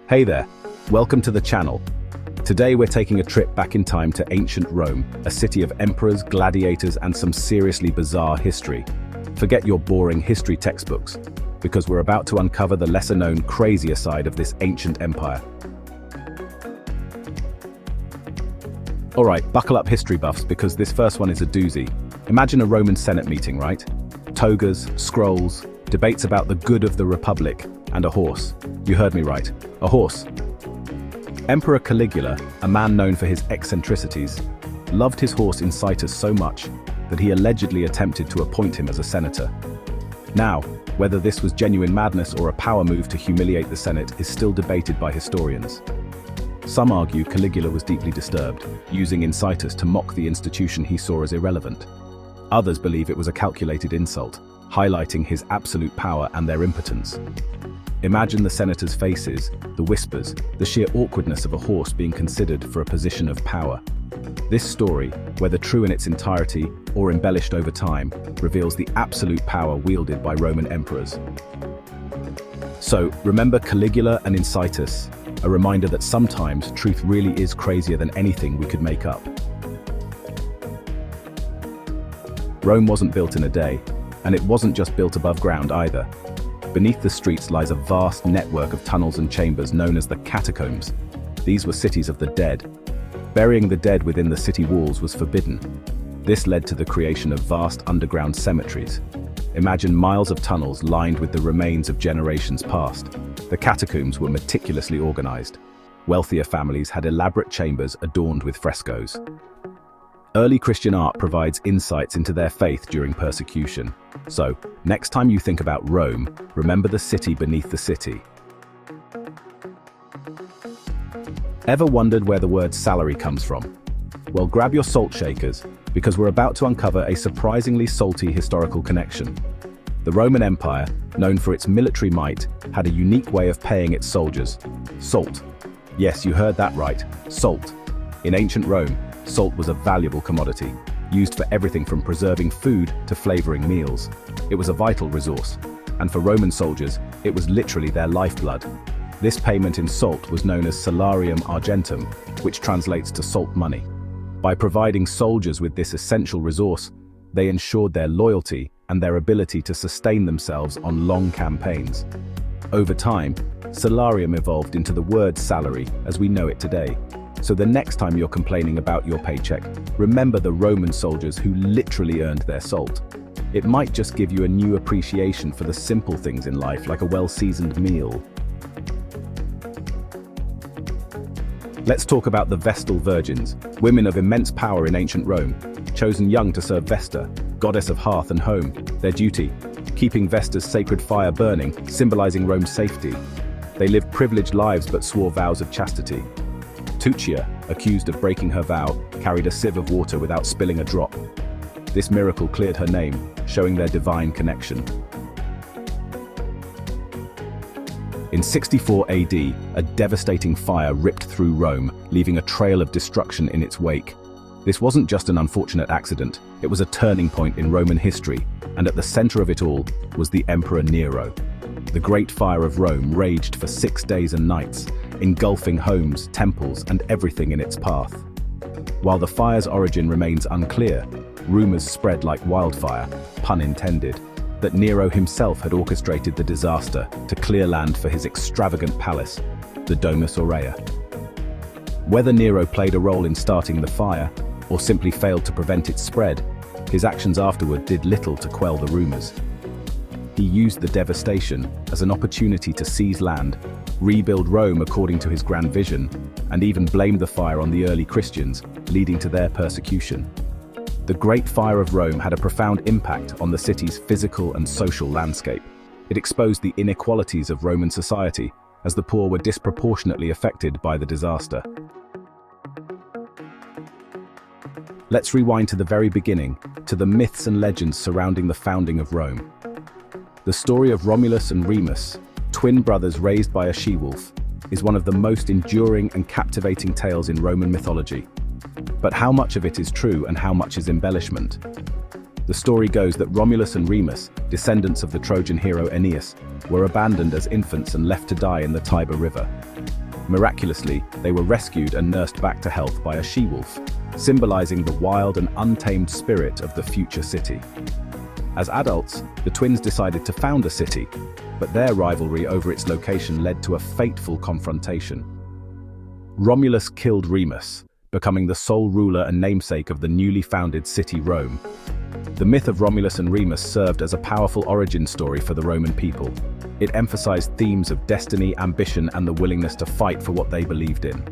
Hey there, welcome to the channel. Today we're taking a trip back in time to ancient Rome, a city of emperors, gladiators, and some seriously bizarre history. Forget your boring history textbooks, because we're about to uncover the lesser-known, crazier side of this ancient empire. Alright, buckle up history buffs, because this first one is a doozy. Imagine a Roman Senate meeting, right? Togas, scrolls, debates about the good of the Republic, and a horse. You heard me right, a horse. Emperor Caligula, a man known for his eccentricities, loved his horse Incitus so much that he allegedly attempted to appoint him as a senator. Now, whether this was genuine madness or a power move to humiliate the Senate is still debated by historians. Some argue Caligula was deeply disturbed, using Incitus to mock the institution he saw as irrelevant. Others believe it was a calculated insult, highlighting his absolute power and their impotence. Imagine the senators' faces, the whispers, the sheer awkwardness of a horse being considered for a position of power. This story, whether true in its entirety or embellished over time, reveals the absolute power wielded by Roman emperors. So, remember Caligula and Incitus, a reminder that sometimes truth really is crazier than anything we could make up. Rome wasn't built in a day, and it wasn't just built above ground either. Beneath the streets lies a vast network of tunnels and chambers known as the catacombs. These were cities of the dead. Burying the dead within the city walls was forbidden. This led to the creation of vast underground cemeteries. Imagine miles of tunnels lined with the remains of generations past. The catacombs were meticulously organized. Wealthier families had elaborate chambers adorned with frescoes. Early Christian art provides insights into their faith during persecution. So, next time you think about Rome, remember the city beneath the city. Ever wondered where the word salary comes from? Well, grab your salt shakers, because we're about to uncover a surprisingly salty historical connection. The Roman Empire, known for its military might, had a unique way of paying its soldiers: salt. Yes, you heard that right, salt. In ancient Rome, salt was a valuable commodity, used for everything from preserving food to flavoring meals. It was a vital resource, and for Roman soldiers, it was literally their lifeblood. This payment in salt was known as salarium argentum, which translates to salt money. By providing soldiers with this essential resource, they ensured their loyalty and their ability to sustain themselves on long campaigns. Over time, salarium evolved into the word salary as we know it today. So the next time you're complaining about your paycheck, remember the Roman soldiers who literally earned their salt. It might just give you a new appreciation for the simple things in life, like a well-seasoned meal. Let's talk about the Vestal Virgins, women of immense power in ancient Rome, chosen young to serve Vesta, goddess of hearth and home. Their duty, keeping Vesta's sacred fire burning, symbolizing Rome's safety. They lived privileged lives but swore vows of chastity. Tuccia, accused of breaking her vow, carried a sieve of water without spilling a drop. This miracle cleared her name, showing their divine connection. In 64 AD, a devastating fire ripped through Rome, leaving a trail of destruction in its wake. This wasn't just an unfortunate accident, it was a turning point in Roman history, and at the center of it all was the Emperor Nero. The Great Fire of Rome raged for 6 days and nights, engulfing homes, temples, and everything in its path. While the fire's origin remains unclear, rumors spread like wildfire, pun intended, that Nero himself had orchestrated the disaster to clear land for his extravagant palace, the Domus Aurea. Whether Nero played a role in starting the fire, or simply failed to prevent its spread, his actions afterward did little to quell the rumors. He used the devastation as an opportunity to seize land, rebuild Rome according to his grand vision, and even blamed the fire on the early Christians, leading to their persecution. The Great Fire of Rome had a profound impact on the city's physical and social landscape. It exposed the inequalities of Roman society, as the poor were disproportionately affected by the disaster. Let's rewind to the very beginning, to the myths and legends surrounding the founding of Rome. The story of Romulus and Remus, twin brothers raised by a she-wolf, is one of the most enduring and captivating tales in Roman mythology. But how much of it is true and how much is embellishment? The story goes that Romulus and Remus, descendants of the Trojan hero Aeneas, were abandoned as infants and left to die in the Tiber River. Miraculously, they were rescued and nursed back to health by a she-wolf, symbolizing the wild and untamed spirit of the future city. As adults, the twins decided to found a city, but their rivalry over its location led to a fateful confrontation. Romulus killed Remus, becoming the sole ruler and namesake of the newly founded city Rome. The myth of Romulus and Remus served as a powerful origin story for the Roman people. It emphasized themes of destiny, ambition, and the willingness to fight for what they believed in.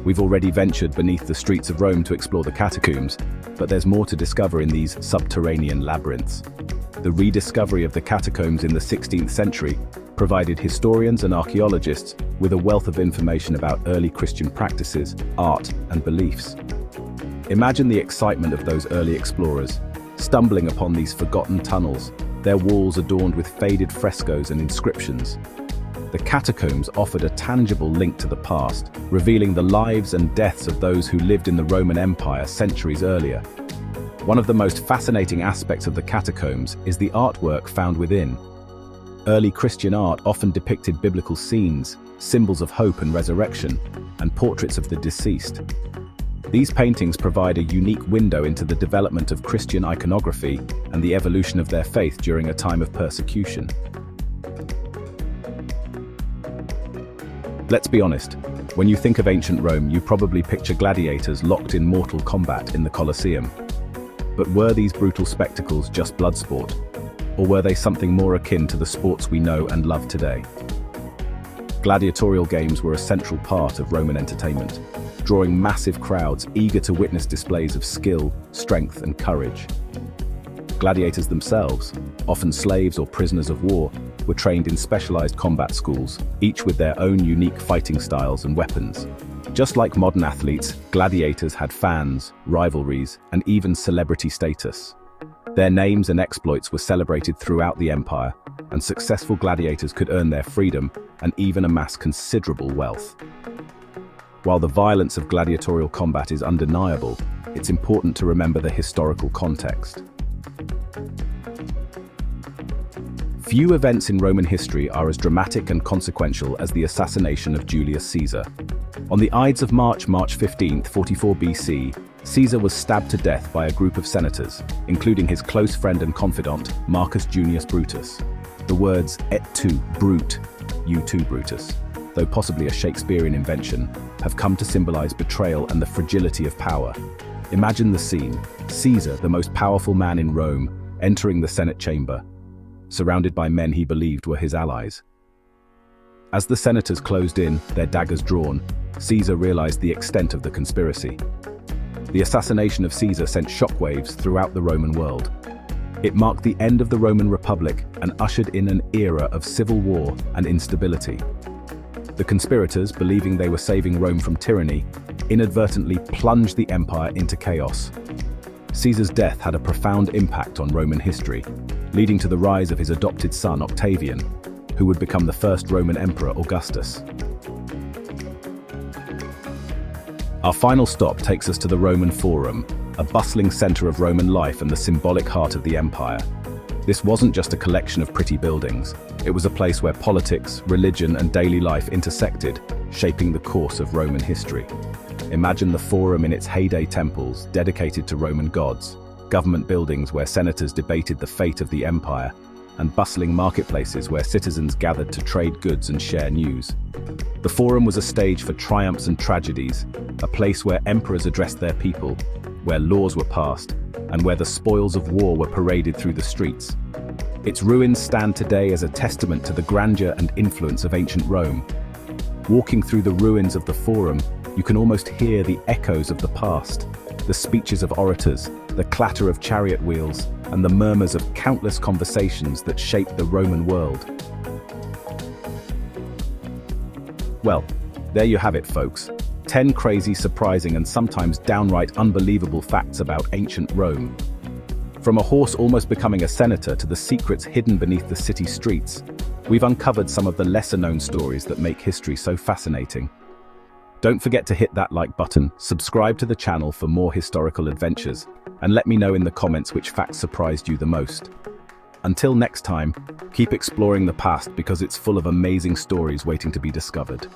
We've already ventured beneath the streets of Rome to explore the catacombs, but there's more to discover in these subterranean labyrinths. The rediscovery of the catacombs in the 16th century provided historians and archaeologists with a wealth of information about early Christian practices, art, and beliefs. Imagine the excitement of those early explorers, stumbling upon these forgotten tunnels, their walls adorned with faded frescoes and inscriptions. The catacombs offered a tangible link to the past, revealing the lives and deaths of those who lived in the Roman Empire centuries earlier. One of the most fascinating aspects of the catacombs is the artwork found within. Early Christian art often depicted biblical scenes, symbols of hope and resurrection, and portraits of the deceased. These paintings provide a unique window into the development of Christian iconography and the evolution of their faith during a time of persecution. Let's be honest, when you think of ancient Rome, you probably picture gladiators locked in mortal combat in the Colosseum. But were these brutal spectacles just blood sport? Or were they something more akin to the sports we know and love today? Gladiatorial games were a central part of Roman entertainment, drawing massive crowds eager to witness displays of skill, strength, and courage. Gladiators themselves, often slaves or prisoners of war, were trained in specialized combat schools, each with their own unique fighting styles and weapons. Just like modern athletes, gladiators had fans, rivalries, and even celebrity status. Their names and exploits were celebrated throughout the empire, and successful gladiators could earn their freedom and even amass considerable wealth. While the violence of gladiatorial combat is undeniable, it's important to remember the historical context. Few events in Roman history are as dramatic and consequential as the assassination of Julius Caesar. On the Ides of March 15, 44 BC, Caesar was stabbed to death by a group of senators, including his close friend and confidant, Marcus Junius Brutus. The words "et tu, Brute," "you too, Brutus," though possibly a Shakespearean invention, have come to symbolize betrayal and the fragility of power. Imagine the scene: Caesar, the most powerful man in Rome, entering the Senate chamber, surrounded by men he believed were his allies. As the senators closed in, their daggers drawn, Caesar realized the extent of the conspiracy. The assassination of Caesar sent shockwaves throughout the Roman world. It marked the end of the Roman Republic and ushered in an era of civil war and instability. The conspirators, believing they were saving Rome from tyranny, inadvertently plunged the empire into chaos. Caesar's death had a profound impact on Roman history, leading to the rise of his adopted son Octavian, who would become the first Roman emperor, Augustus. Our final stop takes us to the Roman Forum, a bustling center of Roman life and the symbolic heart of the empire. This wasn't just a collection of pretty buildings. It was a place where politics, religion, and daily life intersected, shaping the course of Roman history. Imagine the Forum in its heyday: temples dedicated to Roman gods, government buildings where senators debated the fate of the empire, and bustling marketplaces where citizens gathered to trade goods and share news. The Forum was a stage for triumphs and tragedies, a place where emperors addressed their people, where laws were passed, and where the spoils of war were paraded through the streets. Its ruins stand today as a testament to the grandeur and influence of ancient Rome. Walking through the ruins of the Forum, you can almost hear the echoes of the past, the speeches of orators, the clatter of chariot wheels, and the murmurs of countless conversations that shaped the Roman world. Well, there you have it, folks. 10 crazy, surprising, and sometimes downright unbelievable facts about ancient Rome. From a horse almost becoming a senator to the secrets hidden beneath the city streets, we've uncovered some of the lesser-known stories that make history so fascinating. Don't forget to hit that like button, subscribe to the channel for more historical adventures, and let me know in the comments which facts surprised you the most. Until next time, keep exploring the past because it's full of amazing stories waiting to be discovered.